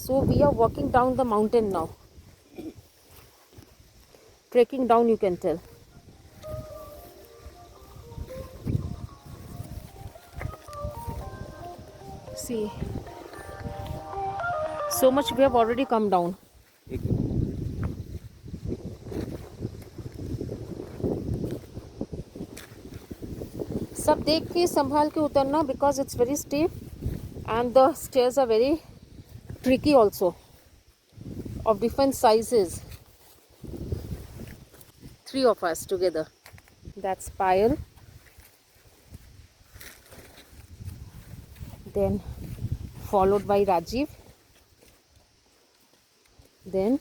So we are walking down the mountain now. Trekking down, you can tell. See, so much we have already come down. सब देख के संभाल के उतरना because it's very steep and the stairs are very tricky also, of different sizes. 3 of us together. That's Payal. Then followed by Rajiv. Then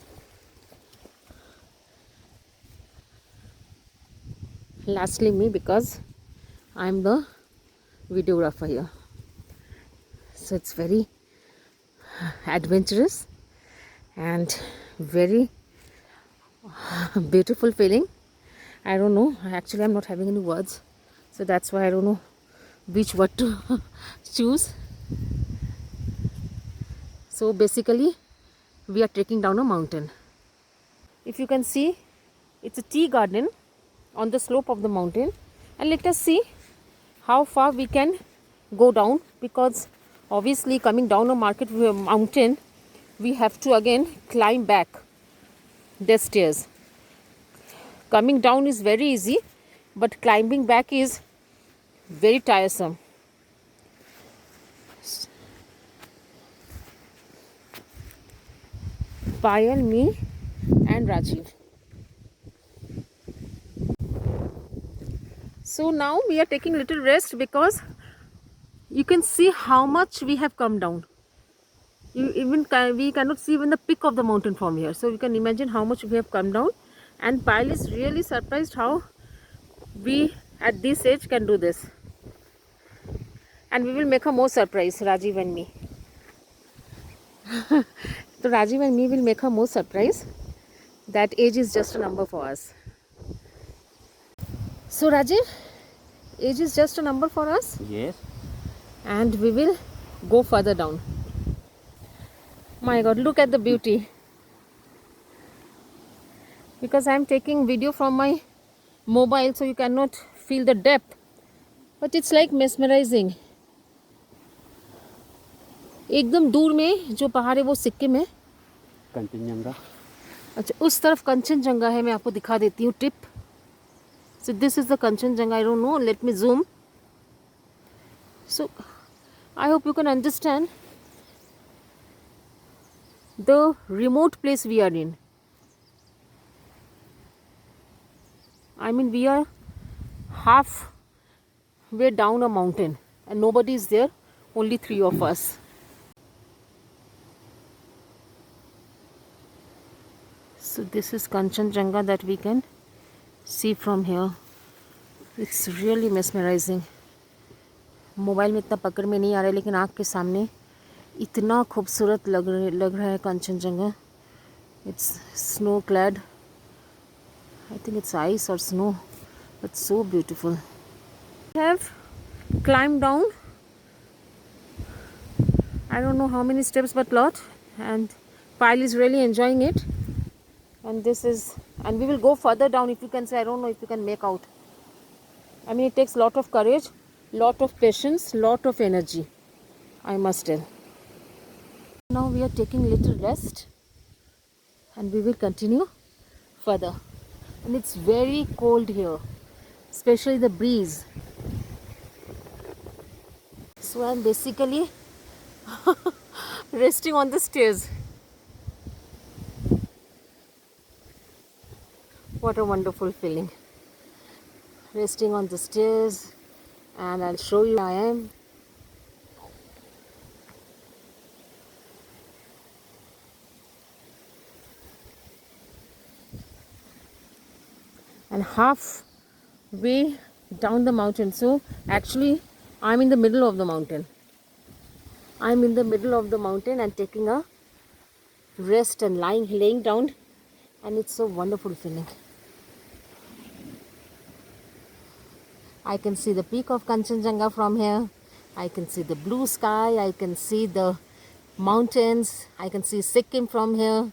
lastly me, because I'm the videographer here. So it's very adventurous and very beautiful feeling. I don't know, actually I'm not having any words, so that's why I don't know which word to choose. So basically we are trekking down a mountain. If you can see, it's a tea garden on the slope of the mountain, and let us see how far we can go down, because obviously coming down a mountain we have to again climb back the stairs. Coming down is very easy, but climbing back is very tiresome. Payal, me and Rajiv. So now we are taking little rest because you can see how much we have come down. We cannot see even the peak of the mountain from here. So you can imagine how much we have come down. And Payal is really surprised how we at this age can do this. And we will make her more surprise, Rajiv and me. So Rajiv and me will make her more surprise. That age is just a number for us. So Rajiv, age is just a number for us? Yes. And we will go further down. My God, look at the beauty. Because I am taking video from my mobile, so you cannot feel the depth. But it's like mesmerizing. एकदम दूर में जो पहाड़ है वो सिक्किम है. कंचनजंगा. अच्छा, उस तरफ कंचनजंगा है. मैं आपको दिखा देती हूँ tip. So this is the Kanchenjunga. I don't know. Let me zoom. So I hope you can understand the remote place we are in. I mean, we are half way down a mountain and nobody is there. Only 3 of us. So this is Kanchenjunga that we can see from here. It's really mesmerizing. Mobile में इतना पकड़ में नहीं आ रहा है, लेकिन आँख के सामने इतना खूबसूरत लग रहा है Kanchenjunga. It's snow clad. I think it's ice or snow, but so beautiful. We have climbed down, I don't know how many steps, but lot, and Payal is really enjoying it. And we will go further down. If you can say, I don't know if you can make out. I mean, it takes lot of courage, lot of patience, lot of energy, I must tell. Now we are taking little rest and we will continue further. And it's very cold here, especially the breeze. So I'm basically resting on the stairs. What a wonderful feeling. Resting on the stairs, and I'll show you where I am. And half way down the mountain. So actually I'm in the middle of the mountain. I'm in the middle of the mountain and taking a rest and laying down, and it's a wonderful feeling. I can see the peak of Kanchenjunga from here. I can see the blue sky. I can see the mountains. I can see Sikkim from here,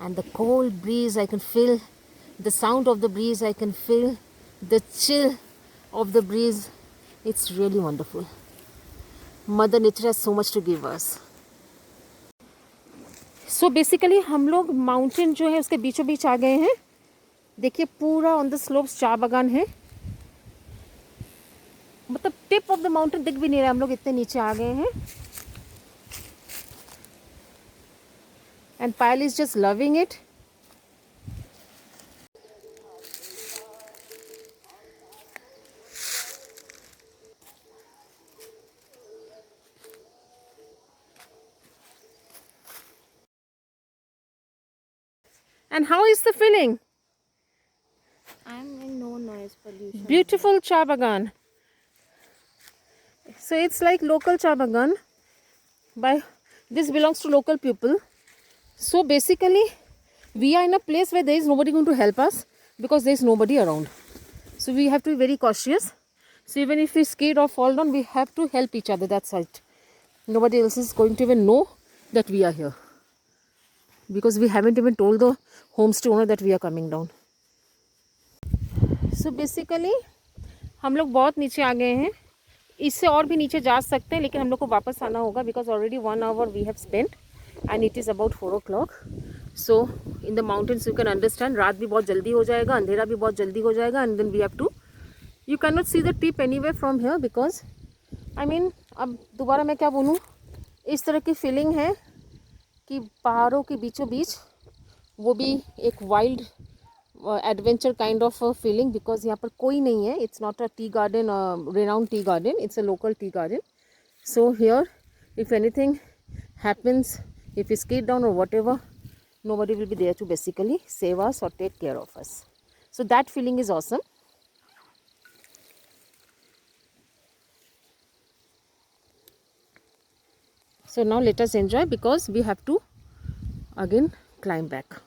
and the cold breeze I can feel, the sound of the breeze I can feel, the chill of the breeze. It's really wonderful. Mother Nature has so much to give us. So basically हम लोग mountain जो है उसके बीचों बीच आ गए हैं. देखिए पूरा ऑन द स्लोप्स चाय बागान है. मतलब टिप ऑफ द माउंटेन दिख भी नहीं रहा, हम लोग इतने नीचे आ गए हैं. And Payal is just loving it. And how is the feeling? I'm in no noise pollution. Beautiful chai bagan. So it's like local chai bagan. This belongs to local people. So basically, we are in a place where there is nobody going to help us because there is nobody around. So we have to be very cautious. So even if we skid or fall down, we have to help each other. That's it. Nobody else is going to even know that we are here, because we haven't even told the homestay owner that we are coming down. So basically हम लोग बहुत नीचे आ गए हैं. इससे और भी नीचे जा सकते हैं, लेकिन हम लोग को वापस आना होगा because already 1 hour we have spent and it is about 4 o'clock. So in the mountains you can understand, रात भी बहुत जल्दी हो जाएगा, अंधेरा भी बहुत जल्दी हो जाएगा, and then we have to, you cannot see the tip anywhere from here because I mean, अब दोबारा मैं क्या बोलूँ, इस तरह की फीलिंग है कि पहाड़ों के बीचों बीच, वो भी एक wild adventure kind of feeling, because यहाँ पर कोई नहीं है. It's not a tea garden, renowned tea garden, it's a local tea garden. So here if anything happens, if we skid down or whatever, nobody will be there to basically save us or take care of us. So that feeling is awesome. So now let us enjoy, because we have to again climb back.